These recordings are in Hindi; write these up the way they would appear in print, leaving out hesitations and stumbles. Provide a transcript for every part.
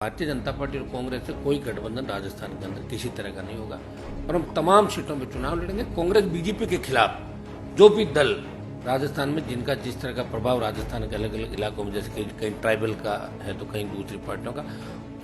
भारतीय जनता पार्टी और कांग्रेस से कोई गठबंधन राजस्थान के अंदर किसी तरह का नहीं होगा और हम तमाम सीटों में चुनाव लड़ेंगे। कांग्रेस बीजेपी के खिलाफ जो भी दल राजस्थान में जिनका जिस तरह का प्रभाव राजस्थान के अलग अलग इलाकों में, जैसे कहीं ट्राइबल का है तो कहीं दूसरी पार्टियों का,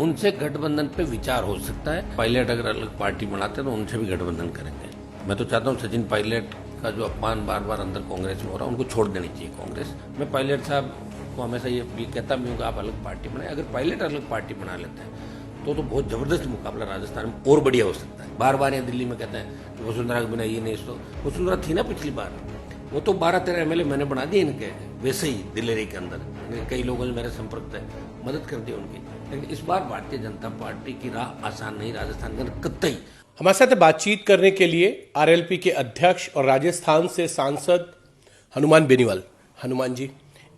उनसे गठबंधन पे विचार हो सकता है। पायलट अगर अलग पार्टी बनाते हैं तो उनसे भी गठबंधन करेंगे। मैं तो चाहता हूँ सचिन पायलट का जो अपमान बार बार अंदर कांग्रेस में हो रहा है, उनको छोड़ देनी चाहिए कांग्रेस। मैं पायलट साहब को हमेशा ये कहता भी हूँ कि आप अलग पार्टी बनाए। अगर पायलट अलग पार्टी बना लेते हैं तो बहुत जबरदस्त मुकाबला राजस्थान में और बढ़िया हो सकता है। बार बार यहाँ दिल्ली में कहते हैं वसुंधरा के बिना ये नहीं, तो वसुंधरा थी ना पिछली बार, वो तो 12-13 एमएलए मैंने बना दिए इनके, वैसे ही दिल्ली के अंदर कई लोगों ने मेरे संपर्क थे, मदद कर दी उनकी। लेकिन इस बार भारतीय जनता पार्टी की राह आसान नहीं राजस्थान के अंदर कतई। हमारे साथ बातचीत करने के लिए आरएलपी के अध्यक्ष और राजस्थान से सांसद हनुमान बेनीवाल। हनुमान जी,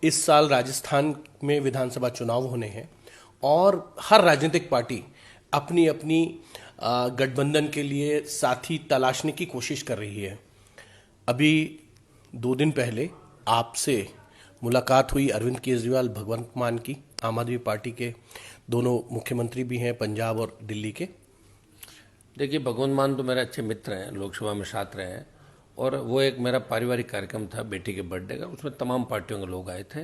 इस साल राजस्थान में विधानसभा चुनाव होने हैं और हर राजनीतिक पार्टी अपनी अपनी गठबंधन के लिए साथी तलाशने की कोशिश कर रही है। अभी 2 दिन पहले आपसे मुलाकात हुई अरविंद केजरीवाल, भगवंत मान की, आम आदमी पार्टी के दोनों मुख्यमंत्री भी हैं पंजाब और दिल्ली के। देखिए, भगवंत मान तो मेरे अच्छे मित्र हैं, लोकसभा में साथ रहे हैं, और वो एक मेरा पारिवारिक कार्यक्रम था बेटी के बर्थडे का, उसमें तमाम पार्टियों के लोग आए थे।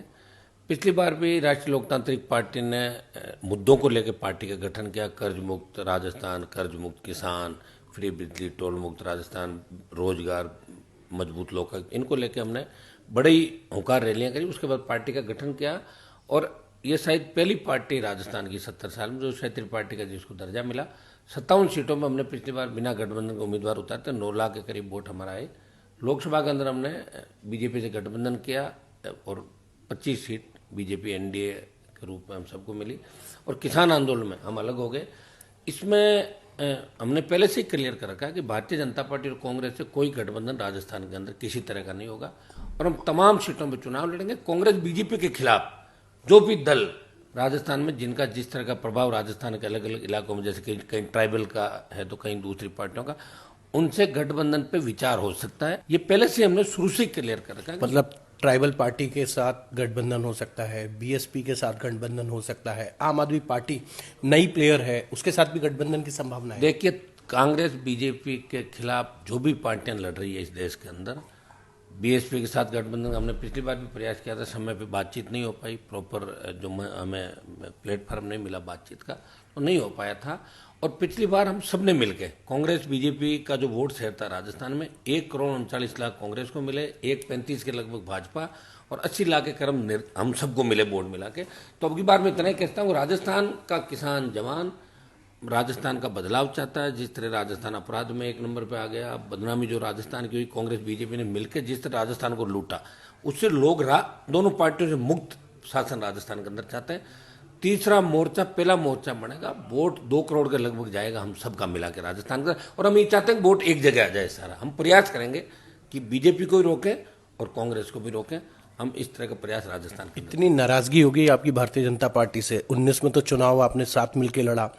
पिछली बार भी राष्ट्रीय लोकतांत्रिक पार्टी ने मुद्दों को लेकर पार्टी का गठन किया। कर्ज मुक्त राजस्थान, कर्ज मुक्त किसान, फ्री बिजली, टोल मुक्त राजस्थान, रोजगार, मजबूत लोक, इनको लेकर हमने बड़ी हुंकार रैलियां करी। उसके बाद पार्टी का गठन किया और ये शायद पहली पार्टी राजस्थान की 70 साल में जो क्षेत्रीय पार्टी का जिसको दर्जा मिला। 57 सीटों में हमने पिछली बार बिना गठबंधन के उम्मीदवार उतारते 9 लाख के करीब वोट हमारा आए। लोकसभा के अंदर हमने बीजेपी से गठबंधन किया और 25 सीट बीजेपी एनडीए के रूप में हम सबको मिली। और किसान आंदोलन में हम अलग हो गए। इसमें हमने पहले से ही क्लियर कर रखा है कि भारतीय जनता पार्टी और कांग्रेस से कोई गठबंधन राजस्थान के अंदर किसी तरह का नहीं होगा और हम तमाम सीटों में चुनाव लड़ेंगे। कांग्रेस बीजेपी के खिलाफ जो भी दल राजस्थान में जिनका जिस तरह का प्रभाव राजस्थान के अलग अलग इलाकों में, जैसे कहीं ट्राइबल का है तो कहीं दूसरी पार्टियों का, उनसे गठबंधन पे विचार हो सकता है। ये पहले से हमने शुरू से क्लियर कर रखा है। मतलब ट्राइबल पार्टी के साथ गठबंधन हो सकता है, बीएसपी के साथ गठबंधन हो सकता है, आम आदमी पार्टी नई प्लेयर है उसके साथ भी गठबंधन की संभावना है। देखिए, कांग्रेस बीजेपी के खिलाफ जो भी पार्टियां लड़ रही है इस देश के अंदर, बीएसपी के साथ गठबंधन हमने पिछली बार भी प्रयास किया था, समय पे बातचीत नहीं हो पाई, प्रॉपर जो हमें प्लेटफॉर्म नहीं मिला बातचीत का, तो नहीं हो पाया था। और पिछली बार हम सब ने मिलकर, कांग्रेस बीजेपी का जो वोट शेयर था राजस्थान में 1 करोड़ 39 लाख कांग्रेस को मिले, 1.35 के लगभग भाजपा और 80 लाख के करीब हम सबको मिले वोट मिला के। तो अब की बार मैं इतना ही कहता हूँ, राजस्थान का किसान जवान राजस्थान का बदलाव चाहता है। जिस तरह राजस्थान अपराध में 1 नंबर पे आ गया, बदनामी जो राजस्थान की हुई, कांग्रेस बीजेपी ने मिलकर जिस तरह राजस्थान को लूटा, उससे लोग दोनों पार्टियों से मुक्त शासन राजस्थान के अंदर चाहते हैं। तीसरा मोर्चा पहला मोर्चा बनेगा, वोट 2 करोड़ के लगभग जाएगा हम सबका मिला के राजस्थान का। और हम ये चाहते हैं वोट एक जगह आ जाए सारा। हम प्रयास करेंगे कि बीजेपी को भी रोकें और कांग्रेस को भी रोकें। हम इस तरह का प्रयास राजस्थान के। इतनी नाराजगी होगी आपकी भारतीय जनता पार्टी से? 19 में तो चुनाव आपने साथ मिलकर लड़ा,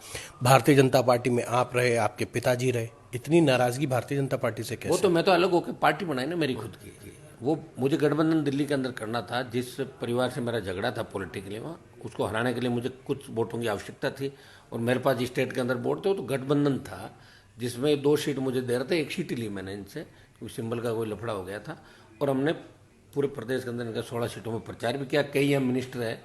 भारतीय जनता पार्टी में आप रहे, आपके पिताजी रहे, इतनी नाराजगी भारतीय जनता पार्टी से कैसे? वो तो मैं तो अलग होकर पार्टी बनाई ना मेरी खुद की। वो मुझे गठबंधन दिल्ली के अंदर करना था। जिस परिवार से मेरा झगड़ा था पॉलिटिकली, वहाँ उसको हराने के लिए मुझे कुछ वोटों की आवश्यकता थी और मेरे पास स्टेट के अंदर वोट थे। तो गठबंधन था जिसमें 2 सीट मुझे दे रहे थे, 1 सीट ली मैंने इनसे क्योंकि सिंबल का कोई लफड़ा हो गया था। और हमने पूरे प्रदेश के अंदर इनका 16 सीटों में प्रचार भी किया। कई हम मिनिस्टर है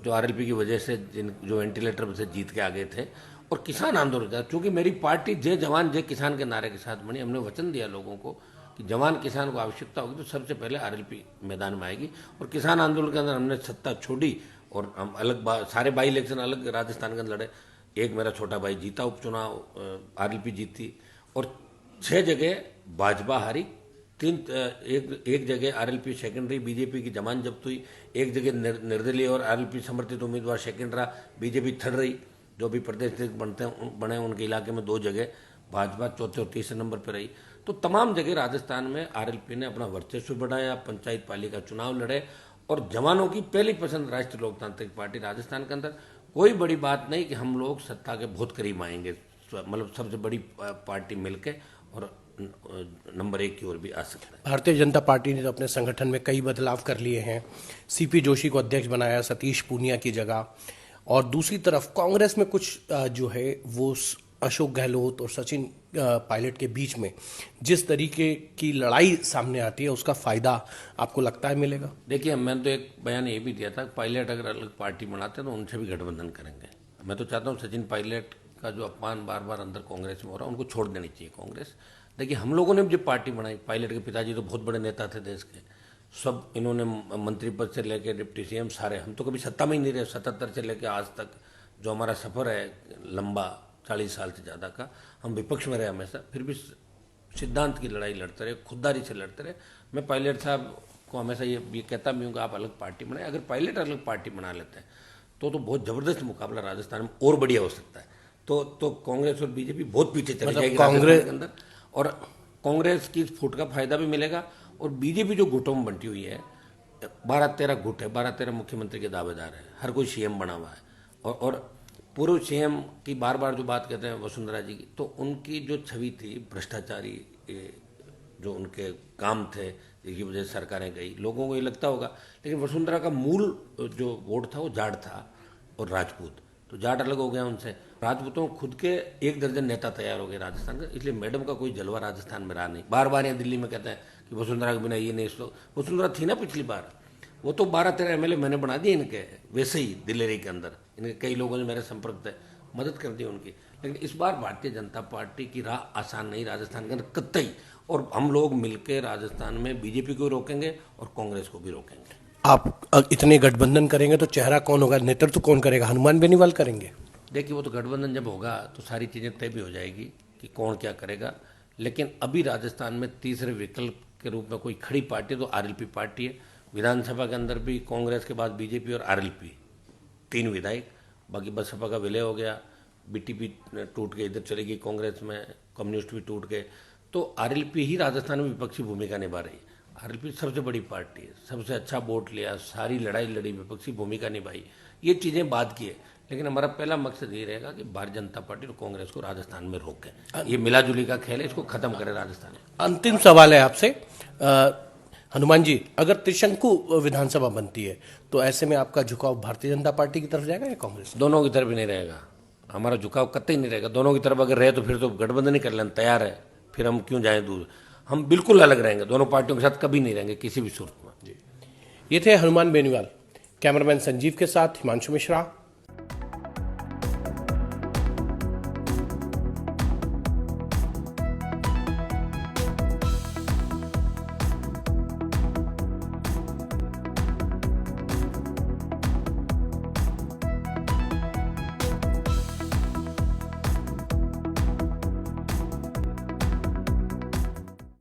जो आरएलपी की वजह से जो वेंटिलेटर से जीत के आ गए थे। और किसान आंदोलन था, क्योंकि मेरी पार्टी जय जवान जय किसान के नारे के साथ बनी। हमने वचन दिया लोगों को कि जवान किसान को आवश्यकता होगी तो सबसे पहले आरएलपी मैदान में आएगी। और किसान आंदोलन के अंदर हमने सत्ता छोड़ी और हम अलग सारे बाई इलेक्शन अलग राजस्थान के अंदर लड़े। एक मेरा छोटा भाई जीता उपचुनाव, आरएलपी जीती, और 6 जगह भाजपा हारी, एक जगह आरएलपी सेकेंडरी, बीजेपी की जमान जब्त हुई, एक जगह निर्दलीय और आरएलपी समर्थित उम्मीदवार सेकेंड रहा, बीजेपी थर्ड रही। जो भी प्रदेश बने उनके इलाके में 2 जगह भाजपा चौथे और तीसरे नंबर पर रही। तो तमाम जगह राजस्थान में आरएलपी ने अपना वर्चस्व बढ़ाया, पंचायत पालिका चुनाव लड़े और जवानों की पहली पसंद राष्ट्रीय लोकतांत्रिक पार्टी राजस्थान के अंदर। कोई बड़ी बात नहीं कि हम लोग सत्ता के बहुत करीब आएंगे, मतलब सबसे बड़ी पार्टी मिलके और नंबर 1 की ओर भी आ सकता है। भारतीय जनता पार्टी ने तो अपने संगठन में कई बदलाव कर लिए हैं। सीपी जोशी को अध्यक्ष बनाया सतीश पूनिया की जगह, और दूसरी तरफ कांग्रेस में कुछ जो है वो अशोक गहलोत और सचिन पायलट के बीच में जिस तरीके की लड़ाई सामने आती है उसका फायदा आपको लगता है मिलेगा? देखिए, मैंने तो एक बयान ये भी दिया था, पायलट अगर अलग पार्टी बनाते तो उनसे भी गठबंधन करेंगे। मैं तो चाहता हूँ सचिन पायलट का जो अपमान बार बार अंदर कांग्रेस में हो रहा है उनको छोड़ देनी चाहिए कांग्रेस। देखिए, हम लोगों ने जो पार्टी बनाई, पायलट के पिताजी तो बहुत बड़े नेता थे देश के, सब इन्होंने मंत्री पद से लेकर डिप्टी सीएम सारे, हम तो कभी सत्ता में ही नहीं रहे। 77 से लेकर आज तक जो हमारा सफ़र है लंबा 40 साल से ज़्यादा का, हम विपक्ष में रहे हमेशा, फिर भी सिद्धांत की लड़ाई लड़ते रहे, खुददारी से लड़ते रहे। मैं पायलट साहब को हमेशा ये कहता भी हूँ कि आप अलग पार्टी बनाए। अगर पायलट अलग पार्टी बना लेते हैं तो बहुत ज़बरदस्त मुकाबला राजस्थान में और बढ़िया हो सकता है। तो कांग्रेस और बीजेपी बहुत पीछे चली जाएगी कांग्रेस के अंदर, और कांग्रेस की इस फूट का फायदा भी मिलेगा। और बीजेपी जो गुटों में बंटी हुई है, 12-13 गुट है, 12-13 मुख्यमंत्री के दावेदार है, हर कोई सीएम बना हुआ है। और पूर्व सीएम की बार बार जो बात कहते हैं वसुंधरा जी की, तो उनकी जो छवि थी भ्रष्टाचारी, जो उनके काम थे जिसकी वजह से सरकारें गई, लोगों को ये लगता होगा। लेकिन वसुंधरा का मूल जो वोट था वो जाट था और राजपूत, तो जाट अलग हो गया उनसे। राजपूतों खुद के 1 दर्जन नेता तैयार हो गए राजस्थान का, इसलिए मैडम का कोई जलवा राजस्थान में रहा नहीं। बार बार यहाँ दिल्ली में कहते हैं कि वसुंधरा के बिना ये नहीं, इसको वसुंधरा थी ना पिछली बार, वो तो 12-13 एमएलए मैंने बना दिए इनके, वैसे ही दिल्ली के अंदर इनके कई लोगों ने मेरे संपर्क थे, मदद कर दी उनकी। लेकिन इस बार भारतीय जनता पार्टी की राह आसान नहीं राजस्थान के अंदर कतई, और हम लोग मिलकर राजस्थान में बीजेपी को रोकेंगे और कांग्रेस को भी रोकेंगे। आप इतने गठबंधन करेंगे तो चेहरा कौन होगा, नेतृत्व कौन करेगा? हनुमान बेनीवाल करेंगे? देखिए, वो तो गठबंधन जब होगा तो सारी चीज़ें तय भी हो जाएगी कि कौन क्या करेगा। लेकिन अभी राजस्थान में तीसरे विकल्प के रूप में कोई खड़ी पार्टी तो आरएलपी पार्टी है। विधानसभा के अंदर भी कांग्रेस के बाद बीजेपी और आरएलपी 3 विधायक, बाकी बसपा का विलय हो गया, बीटीपी टूट के इधर चली गई कांग्रेस में, कम्युनिस्ट भी टूट गए, तो आरएलपी ही राजस्थान में विपक्षी भूमिका निभा रही है। आरएलपी सबसे बड़ी पार्टी है, सबसे अच्छा वोट लिया, सारी लड़ाई लड़ी, विपक्षी भूमिका निभाई। ये चीज़ें बाद की है, लेकिन हमारा पहला मकसद ये रहेगा कि भारतीय जनता पार्टी और कांग्रेस को राजस्थान में रोकें। ये मिलाजुली का खेल है, इसको खत्म करें राजस्थान में। अंतिम सवाल है आपसे हनुमान जी, अगर त्रिशंकु विधानसभा बनती है तो ऐसे में आपका झुकाव भारतीय जनता पार्टी की तरफ जाएगा या कांग्रेस? दोनों की तरफ ही नहीं रहेगा, हमारा झुकाव कतई नहीं रहेगा। दोनों की तरफ अगर रहे तो फिर तो गठबंधन ही कर लेना तैयार है, फिर हम क्यों जाएं दूर। हम बिल्कुल अलग रहेंगे, दोनों पार्टियों के साथ कभी नहीं रहेंगे किसी भी सूरत में। जी, ये थे हनुमान बेनीवाल। कैमरामैन संजीव के साथ हिमांशु मिश्रा,